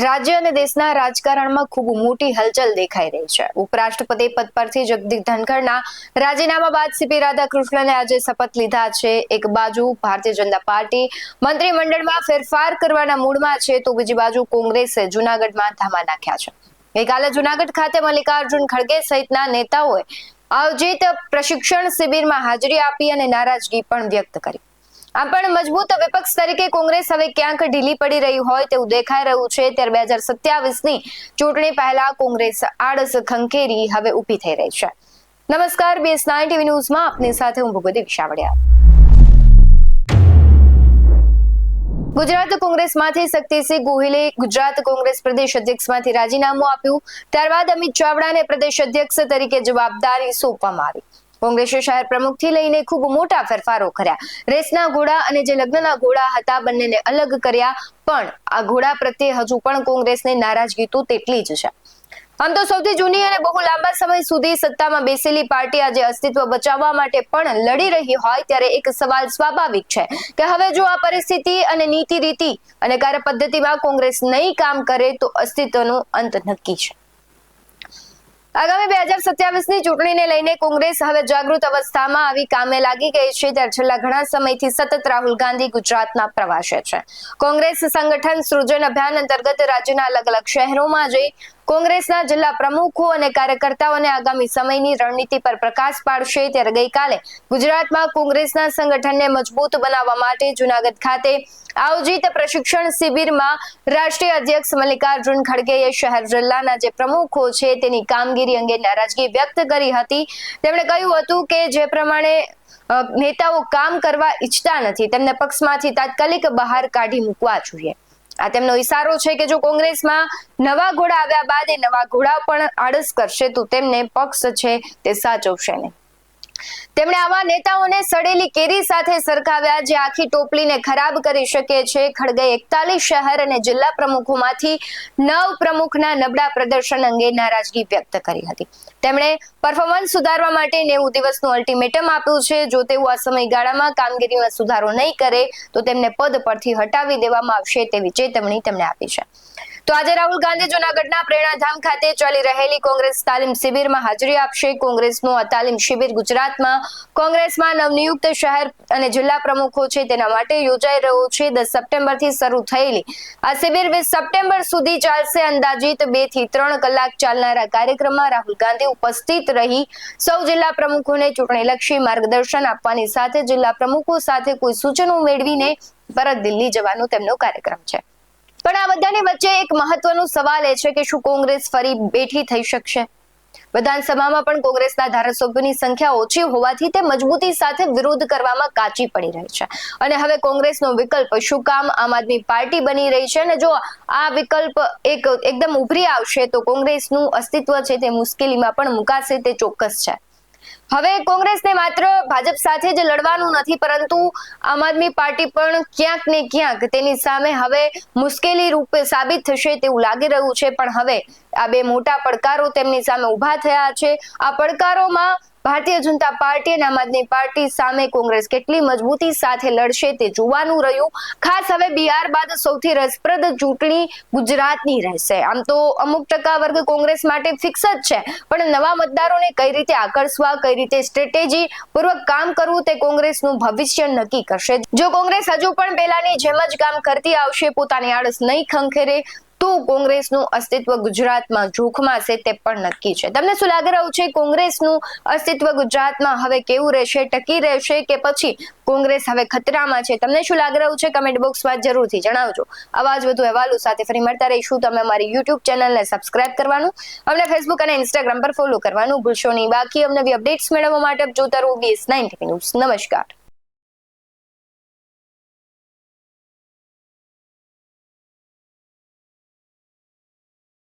રાજ્ય અને દેશના રાજકારણમાં ખૂબ મોટી હલચલ દેખાઈ રહી છે। ઉપરાષ્ટ્રપતિ પદ પરથી જગદીપ ધનખડના રાજીનામા બાદ સીપી રાધાકૃષ્ણને આજે શપથ લીધા છે। એક બાજુ ભારતીય જનતા પાર્ટી મંત્રીમંડળમાં ફેરફાર કરવાના મૂડમાં છે, તો બીજી બાજુ કોંગ્રેસે જૂનાગઢમાં ધામા નાખ્યા છે। ગઈકાલે જૂનાગઢ ખાતે મલ્લિકાર્જુન ખડગે સહિતના નેતાઓએ આયોજિત પ્રશિક્ષણ શિબિરમાં હાજરી આપી અને નારાજગી પણ વ્યક્ત કરી। આમ પણ મજબૂત વિપક્ષ તરીકે કોંગ્રેસ હવે ક્યાંક ઢીલી પડી રહી હોય તેવું દેખાઈ રહ્યું છે। ત્યારે 2027ની ચૂંટણી પહેલા કોંગ્રેસ આળસ ખંખેરી હવે ઊભી થઈ રહી છે। નમસ્કાર, BS9 TV ન્યૂઝમાં આપની સાથે હું ભગવતી વિશાવડિયા। ગુજરાત કોંગ્રેસમાંથી શક્તિસિંહ ગોહિલે ગુજરાત કોંગ્રેસ પ્રદેશ અધ્યક્ષમાંથી રાજીનામું આપ્યું। ત્યારબાદ અમિત ચાવડાને પ્રદેશ અધ્યક્ષ તરીકે જવાબદારી સોંપવામાં આવી। કોંગ્રેસે શહેર પ્રમુખથી લઈને ખૂબ મોટા ફેરફારો કર્યા। રેસના ઘોડા અને જે લગ્નના ઘોડા હતા બંનેને અલગ કર્યા, પણ આ ઘોડા પ્રત્યે હજુ પણ કોંગ્રેસની નારાજગી તો તેટલી જ છે। આમ તો સૌથી જૂની અને બહુ લાંબા સમય સુધી સત્તામાં બેસેલી પાર્ટી આજે અસ્તિત્વ બચાવવા માટે પણ લડી રહી હોય ત્યારે એક સવાલ સ્વાભાવિક છે કે હવે જો આ પરિસ્થિતિ અને નીતિ રીતિ અને કાર્યપદ્ધતિમાં કોંગ્રેસ નહીં કામ કરે તો અસ્તિત્વનો અંત નક્કી છે। આગામી 2027ની ચૂંટણીને લઈને કોંગ્રેસ હવે જાગૃત અવસ્થામાં આવી કામે લાગી ગઈ છે। ત્યારે છેલ્લા ઘણા સમયથી સતત રાહુલ ગાંધી ગુજરાતના પ્રવાસે છે। કોંગ્રેસ સંગઠન સૃજન અભિયાન અંતર્ગત રાજ્યના અલગ અલગ શહેરોમાં જઈ કોંગ્રેસના જિલ્લા પ્રમુખો અને કાર્યકર્તાઓને આગામી સમયની રણનીતિ પર પ્રકાશ પાડશે। ત્યારે ગઈકાલે ગુજરાતમાં કોંગ્રેસના સંગઠનને મજબૂત બનાવવા માટે જૂનાગઢ ખાતે આયોજિત પ્રશિક્ષણ શિબિરમાં રાષ્ટ્રીય અધ્યક્ષ મલ્લિકાર્જુન ખડગેએ શહેર જિલ્લાના જે પ્રમુખો છે તેની કામગીરી અંગે નારાજગી વ્યક્ત કરી હતી। તેમણે કહ્યું હતું કે જે પ્રમાણે નેતાઓ કામ કરવા ઈચ્છતા નથી તેમને પક્ષમાંથી તાત્કાલિક બહાર કાઢી મૂકવા જોઈએ। આ તેમનો ઈશારો છે કે જો કોંગ્રેસમાં નવા ઘોડા આવ્યા બાદ એ નવા ઘોડા પણ આળસ કરશે તો તેમને પક્ષ છે તે સાચવશે નહીં। તેમણે આવા નેતાઓને સડેલી કેરી સાથે સરખાવ્યા જે આખી ટોપલીને ખરાબ કરી શકે છે। ખડગે 41 શહેર અને જિલ્લા પ્રમુખોમાંથી 9 પ્રમુખના નબળા પ્રદર્શન અંગે નારાજગી વ્યક્ત કરી હતી। તેમણે પરફોર્મન્સ સુધારવા માટે 90 દિવસનું અલ્ટિમેટમ આપ્યું છે। જો તેઓ આ સમયગાળામાં કામગીરીમાં સુધારો નહીં કરે તો તેમને પદ પરથી હટાવી દેવામાં આવશે તેવી ચેતવણી તેમણે આપી છે। તો આજે રાહુલ ગાંધી જૂનાગઢના પ્રેરણાધામ ખાતે ચાલી રહેલી કોંગ્રેસ તાલીમ શિબિરમાં હાજરી આપશે। કોંગ્રેસનું આ તાલીમ શિબિર ગુજરાતમાં કોંગ્રેસમાં નવનિયુક્ત શહેર અને જિલ્લા પ્રમુખો છે તેના માટે યોજાઈ રહ્યો છે। 10 સપ્ટેમ્બરથી શરૂ થયેલી આ શિબિર 20 સપ્ટેમ્બર સુધી ચાલશે। અંદાજિત 2 થી 3 કલાક ચાલનારા કાર્યક્રમમાં રાહુલ ગાંધી ઉપસ્થિત રહી સૌ જિલ્લા પ્રમુખોને ચૂંટણીલક્ષી માર્ગદર્શન આપવાની સાથે જિલ્લા પ્રમુખો સાથે કોઈ સૂચનો મેળવીને પરત દિલ્હી જવાનો તેમનો કાર્યક્રમ છે। પણ આ બધાની વચ્ચે એક મહત્વનો સવાલ એ છે કે શું કોંગ્રેસ ફરી બેઠી થઈ શકશે? વિધાનસભામાં પણ કોંગ્રેસના ધારાસભ્યોની સંખ્યા ઓછી હોવાથી તે મજબૂતી સાથે વિરોધ કરવામાં કાચી પડી રહી છે અને હવે કોંગ્રેસનો વિકલ્પ શું કામ આમ આદમી પાર્ટી બની રહી છે અને જો આ વિકલ્પ એકદમ ઉભરી આવશે તો કોંગ્રેસનું અસ્તિત્વ છે તે મુશ્કેલીમાં પણ મુકાશે તે ચોક્કસ છે। હવે કોંગ્રેસને માત્ર ભાજપ સાથે જ લડવાનું નથી, પરંતુ આમ આદમી પાર્ટી પણ ક્યાંક ને ક્યાંક તેની સામે હવે મુશ્કેલી રૂપે સાબિત થશે તેવું લાગી રહ્યું છે। પણ હવે આ બે મોટા પડકારો તેમની સામે ઊભા થયા છે। આ પડકારોમાં ભારતીય જનતા પાર્ટી અને આમ આદમી પાર્ટી સામે કોંગ્રેસ કેટલી મજબૂતી સાથે લડશે તે જોવાનું રહ્યું। ખાસ હવે બિહાર બાદ સૌથી રસપ્રદ ચૂંટણી ગુજરાતની રહેશે। આમ તો અમુક ટકા વર્ગ કોંગ્રેસ માટે ફિક્સ જ છે, પણ નવા મતદારોને કઈ રીતે આકર્ષવા, કઈ રીતે સ્ટ્રેટેજી પૂર્વક કામ કરવું તે કોંગ્રેસનું ભવિષ્ય નક્કી કરશે। જો કોંગ્રેસ હજુ પણ પહેલાની જેમ જ કામ કરતી આવશે, પોતાની આળસ નહીં ખંખેરે, તો કોંગ્રેસનું અસ્તિત્વ ગુજરાતમાં જોખમાં છે તે પણ નક્કી છે। તમને શું લાગી રહ્યું છે? કોંગ્રેસનું અસ્તિત્વ ગુજરાતમાં હવે કેવું રહેશે? ટકી રહેશે કે પછી કોંગ્રેસ હવે ખતરામાં છે? તમને શું લાગી રહ્યું છે? કમેન્ટ બોક્સમાં જરૂરથી જણાવજો। આવા જ વધુ અહેવાલો સાથે ફરી મળતા રહીશું। તમે અમારી YouTube ચેનલને સબસ્ક્રાઇબ કરવાનું, અમને Facebook અને Instagram પર ફોલો કરવાનું ભૂલશો નહીં। બાકી અમને અપડેટ્સ મેળવવા માટે જોતા રહો BS9 TV ન્યૂઝ। નમસ્કાર।